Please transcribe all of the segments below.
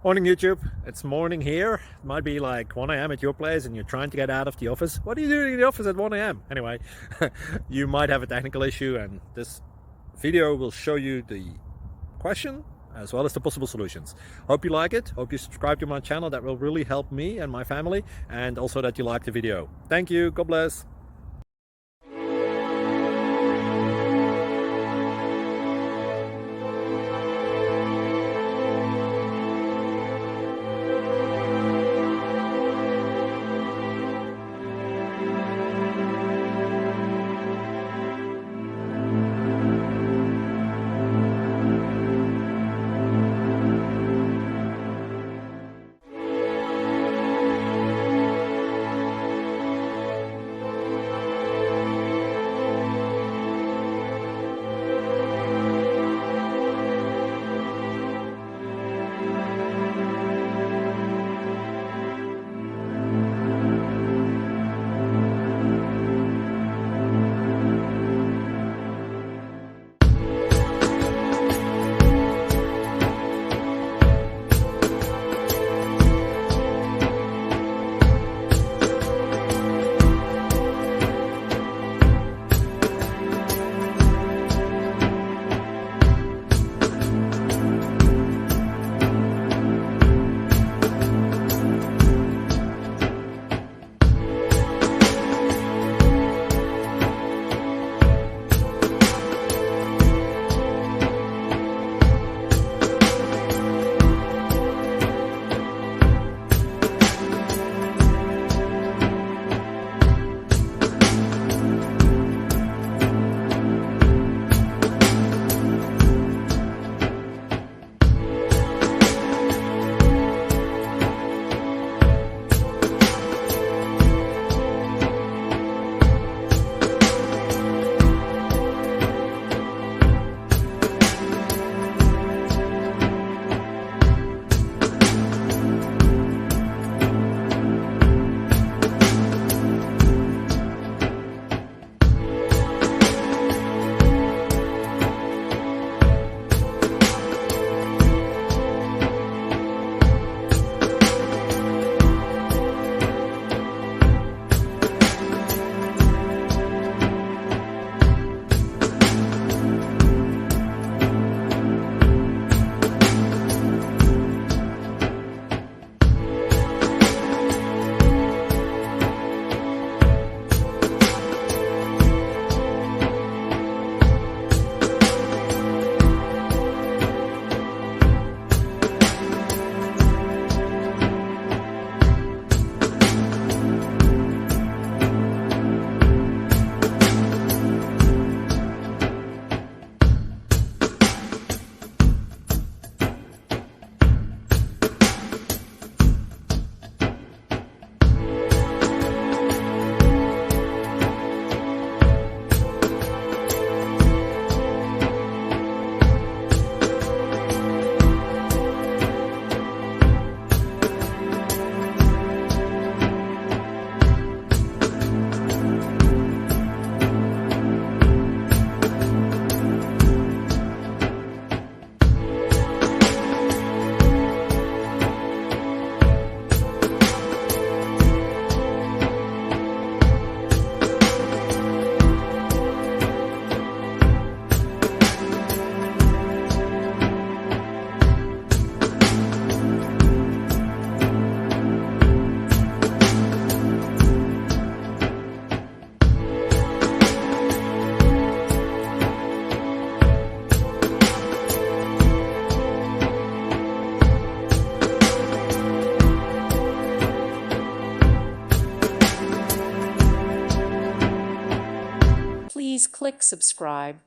Morning YouTube, it's morning here. It might be like 1 a.m. at your place and you're trying to get out of the office. What are you doing in the office at 1 a.m.? Anyway, you might have a technical issue and this video will show you the question as well as the possible solutions. Hope you like it, hope you subscribe to my channel. That will really help me and my family, and also that you like the video. Thank you, God bless. Please click subscribe.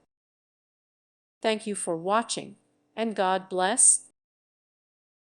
Thank you for watching, and God bless.